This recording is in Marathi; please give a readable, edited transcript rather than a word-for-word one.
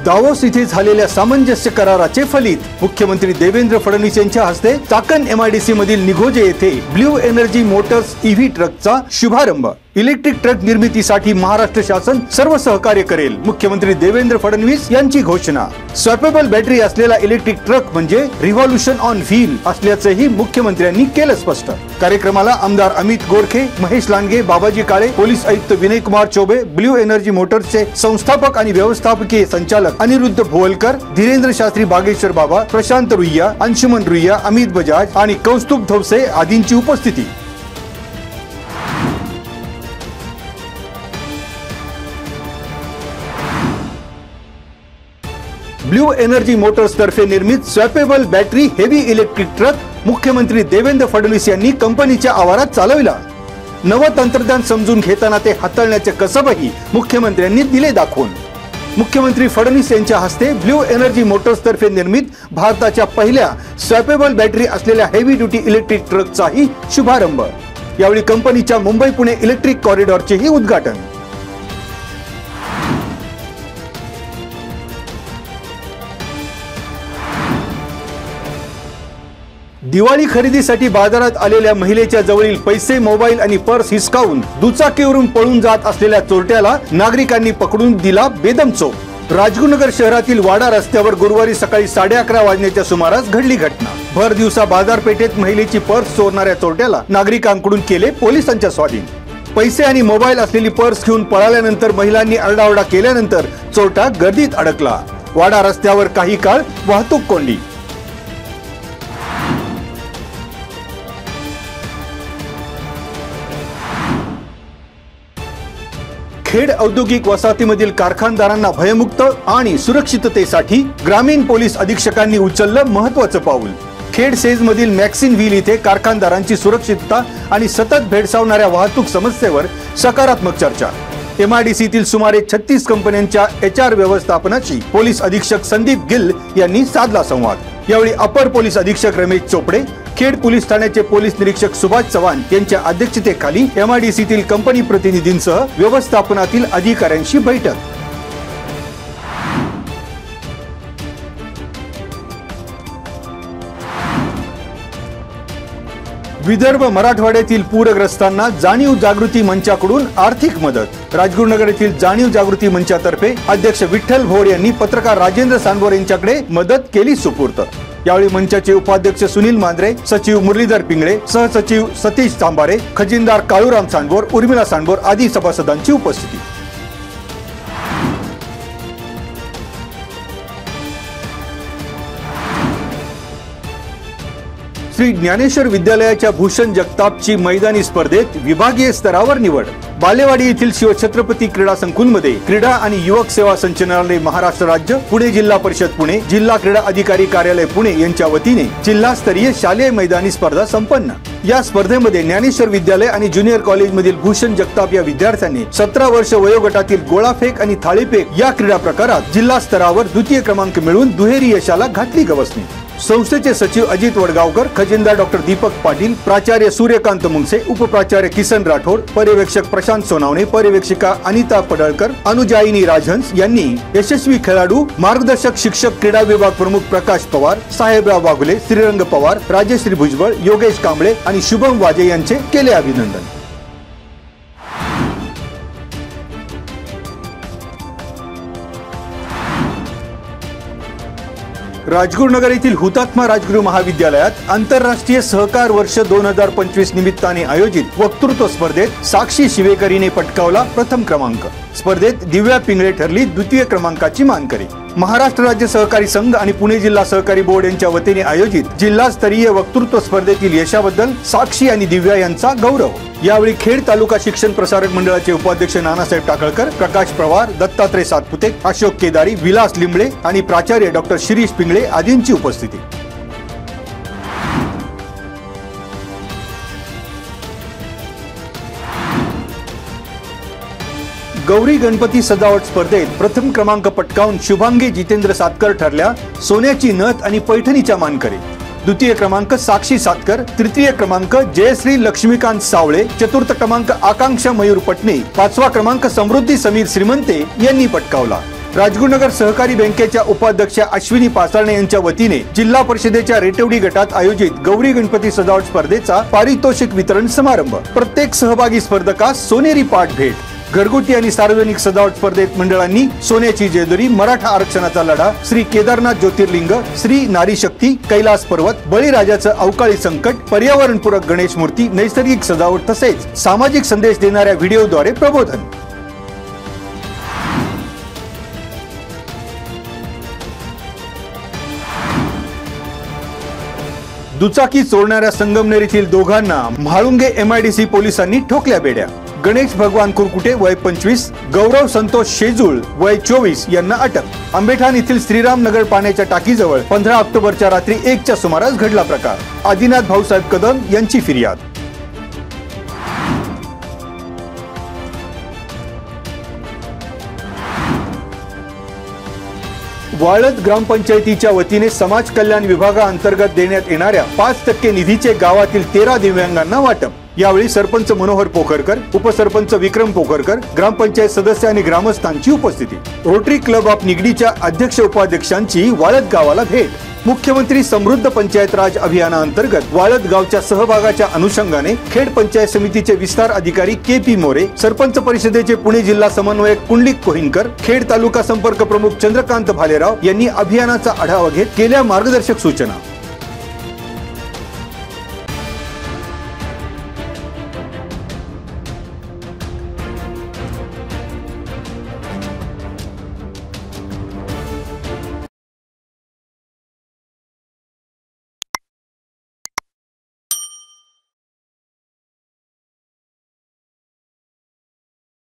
दावोस इथे झालेल्या सामंजस्य कराराचे फलित मुख्यमंत्री देवेंद्र फडणवीस यांच्या हस्ते चाकण MIDC मधील निघोजे येथे ब्ल्यू एनर्जी मोटर्स EV ट्रकचा शुभारंभ। इलेक्ट्रिक ट्रक निर्मितीसाठी महाराष्ट्र शासन सर्व सहकार्य करेल, मुख्यमंत्री देवेंद्र फडणवीस यांची घोषणा। स्वॅपेबल बॅटरी असलेला इलेक्ट्रिक ट्रक म्हणजे रिव्हॉल्युशन ऑन व्हील असल्याचेही मुख्यमंत्र्यांनी केलं स्पष्ट। कार्यक्रमाला आमदार अमित गोरखे, महेश लांडगे, बाबाजी काळे, पोलीस आयुक्त विनय कुमार चौबे, ब्ल्यू एनर्जी मोटर्सचे संस्थापक आणि व्यवस्थापकीय संचालक अनिरुद्ध भोवलकर, धीरेंद्र शास्त्री बागेश्वर बाबा, प्रशांत रुईया, अंशुमन रुईया, अमित बजाज आणि कौस्तुभ धवसे आदींची उपस्थिती। ब्ल्यू एनर्जी मोटर्स तर्फे निर्मित स्वॅपेबल बॅटरी हेवी इलेक्ट्रिक ट्रक मुख्यमंत्री देवेंद्र फडणवीस यांनी कंपनीच्या आवारात चालविला। नवं तंत्रज्ञान समजून घेताना ते हाताळण्याचे कसबही मुख्यमंत्र्यांनी दिले दाखवून। मुख्यमंत्री फडणवीस यांच्या हस्ते ब्ल्यू एनर्जी मोटर्स तर्फे निर्मित भारताच्या पहिल्या स्वॅपेबल बॅटरी असलेल्या हेवी ड्युटी इलेक्ट्रिक ट्रकचाही शुभारंभ। यावेळी कंपनीच्या मुंबई पुणे इलेक्ट्रिक कॉरिडॉरचेही उद्घाटन। दिवाळी खरेदीसाठी बाजारात आलेल्या महिलेच्या जवळील पैसे, मोबाईल आणि पर्स हिसकावून दुचाकीवरून पळून जात असलेल्या चोरट्याला नागरिकांनी पकडून दिला बेदम चोप। राजगुरुनगर शहरातील वाडा रस्त्यावर गुरुवारी सकाळी 11:30 वाजण्याच्या सुमारास घडली घटना। भर दिवसा बाजारपेठेत महिलेची पर्स चोरणाऱ्या चोरट्याला नागरिकांकडून केले पोलिसांच्या स्वाधीन। पैसे आणि मोबाईल असलेली पर्स घेऊन पळाल्यानंतर महिलांनी आरडाओरडा केल्यानंतर चोरटा गर्दीत अडकला। वाडा रस्त्यावर काही काळ वाहतूक कोंडली। खेड औद्योगिक वसाहतीमधील कारखानदारांना भयमुक्त आणि सुरक्षिततेसाठी ग्रामीण पोलीस अधीक्षकांनी उचललं महत्त्वाचं पाऊल। खेड सेज मधील मॅक्सिन व्हील इथे कारखानदारांची सुरक्षितता आणि सतत भेडसावणाऱ्या वाहतूक समस्येवर सकारात्मक चर्चा। MIDCतील सुमारे 36 कंपन्यांच्या HR व्यवस्थापनाची पोलीस अधीक्षक संदीप गिल यांनी साधला संवाद। यावेळी अपर पोलीस अधीक्षक रमेश चोपडे, खेड पोलीस ठाण्याचे पोलीस निरीक्षक सुभाष चव्हाण यांच्या अध्यक्षतेखाली MIDCतील कंपनी प्रतिनिधींसह व्यवस्थापनातील अधिकाऱ्यांशी बैठक। विदर्भ मराठवाड्यातील पूरग्रस्तांना जाणीव जागृती मंचाकडून आर्थिक मदत। राजगुरुनगर येथील जाणीव जागृती मंचातर्फे अध्यक्ष विठ्ठल भोड यांनी पत्रकार राजेंद्र सांडवर यांच्याकडे मदत केली सुपूर्त। यावेळी मंचाचे उपाध्यक्ष सुनील मांद्रे, सचिव मुरलीधर पिंगळे, सहसचिव सतीश चांबारे, खजिनदार काळूराम सांडवर, उर्मिला सांडवर आदी सभासदांची उपस्थिती। श्री ज्ञानेश्वर विद्यालयाच्या भूषण जगतापची मैदानी स्पर्धेत विभागीय स्तरावर निवड। बालेवाडी येथील शिवछत्रपती क्रीडा संकुलमध्ये क्रीडा आणि युवक सेवा संचालनालय महाराष्ट्र राज्य, पुणे जिल्हा परिषद पुणे, जिल्हा क्रीडा अधिकारी कार्यालय पुणे यांच्या वतीने जिल्हास्तरीय शालेय मैदानी स्पर्धा संपन्न। या स्पर्धेमध्ये ज्ञानेश्वर विद्यालय आणि ज्युनियर कॉलेज मधील भूषण जगताप या विद्यार्थ्यांनी 17 वर्ष वयोगटातील गोळाफेक आणि थाळीफेक या क्रीडा प्रकारात जिल्हा स्तरावर द्वितीय क्रमांक मिळवून दुहेरी यशाला घातली गवसणी। संस्थेचे सचिव अजित वडगावकर, खजिनदार डॉक्टर दीपक पाटील, प्राचार्य सूर्यकांत मुंगसे, उपप्राचार्य किसन राठोड, पर्यवेक्षक प्रशांत सोनावणे, पर्यवेक्षिका अनिता पडळकर, अनुजाईनी राजहंस यांनी यशस्वी खेळाडू, मार्गदर्शक शिक्षक, क्रीडा विभाग प्रमुख प्रकाश पवार, साहेबराव वाघुले, श्रीरंग पवार, राजेश्री भुजबळ, योगेश कांबळे आणि शुभम वाजे यांचे केले अभिनंदन। राजगुरुनगर येथील हुतात्मा राजगुरू महाविद्यालयात आंतरराष्ट्रीय सहकार वर्ष 2025 निमित्ताने आयोजित वक्तृत्व स्पर्धेत साक्षी शिवेकरीने पटकावला प्रथम क्रमांक। स्पर्धेत दिव्या पिंगळे ठरली द्वितीय क्रमांकाची मानकरी। महाराष्ट्र राज्य सहकारी संघ आणि पुणे जिल्हा सहकारी बोर्ड यांच्या वतीने आयोजित जिल्हास्तरीय वक्तृत्व स्पर्धेतील यशाबद्दल साक्षी आणि दिव्या यांचा गौरव। यावेळी खेड तालुका शिक्षण प्रसारक मंडळाचे उपाध्यक्ष नानासाहेब टाकळकर, प्रकाश पवार, दत्तात्रय सातपुते, अशोक केदारी, विलास लिंबळे आणि प्राचार्य डॉक्टर शिरीष पिंगळे आदींची उपस्थिती। गौरी गणपती सजावट स्पर्धेत प्रथम क्रमांक पटकावून शुभांगी जितेंद्र सातकर ठरल्या सोन्याची नथ आणि पैठणीच्या मानकरी। द्वितीय क्रमांक साक्षी सातकर, तृतीय क्रमांक जयश्री लक्ष्मीकांत सावळे, चतुर्थ क्रमांक आकांक्षा मयूर पटणे, पाचवा क्रमांक समृद्धी समीर श्रीमंते यांनी पटकावला। राजगुरुनगर सहकारी बँकेच्या उपाध्यक्षा अश्विनी पासारणे यांच्या वतीने जिल्हा परिषदेच्या रेटवडी गटात आयोजित गौरी गणपती सजावट स्पर्धेचा पारितोषिक वितरण समारंभ। प्रत्येक सहभागी स्पर्धकास सोनेरी पाट भेट। घरगुती आणि सार्वजनिक सजावट स्पर्धेत मंडळांनी सोन्याची जेजुरी, मराठा आरक्षणाचा लढा, श्री केदारनाथ ज्योतिर्लिंग, श्री नारी शक्ती, कैलास पर्वत, बळीराजाचं अवकाळी संकट, पर्यावरणपूरक गणेश मूर्ती, नैसर्गिक सजावट तसेच सामाजिक संदेश देणाऱ्या व्हिडिओद्वारे प्रबोधन। दुचाकी चोरणाऱ्या संगमनेर येथील दोघांना म्हाळुंगे MIDC पोलिसांनी ठोकल्या बेड्या। गणेश भगवान कुरकुटे वय 25, गौरव संतोष शेजूळ वय 24 यांना अटक। आंबेठाण येथील श्रीराम नगर पाण्याच्या टाकीजवळ 15 ऑक्टोबरच्या रात्री 1च्या सुमारास घडला प्रकार। आदिनाथ भाऊसाहेब कदम यांची फिर्याद। वाळद ग्रामपंचायतीच्या वतीने समाज कल्याण विभागाअंतर्गत देण्यात येणाऱ्या 5% निधीचे गावातील 13 दिव्यांगांना वाटप। यावेळी सरपंच मनोहर पोखरकर, उपसरपंच विक्रम पोखरकर, ग्रामपंचायत सदस्य आणि ग्रामस्थांची उपस्थिती। रोटरी क्लब ऑफ निगडीच्या अध्यक्ष उपाध्यक्षांची वाळद गावाला भेट। मुख्यमंत्री समृद्ध पंचायत राज अभियानाअंतर्गत वाळद गावच्या सहभागाच्या अनुषंगाने खेड पंचायत समितीचे विस्तार अधिकारी KP मोरे, सरपंच परिषदेचे पुणे जिल्हा समन्वयक कुंडलिक कोहिनकर, खेड तालुका संपर्क प्रमुख चंद्रकांत भालेराव यांनी अभियानाचा आढावा घेत केल्या मार्गदर्शक सूचना।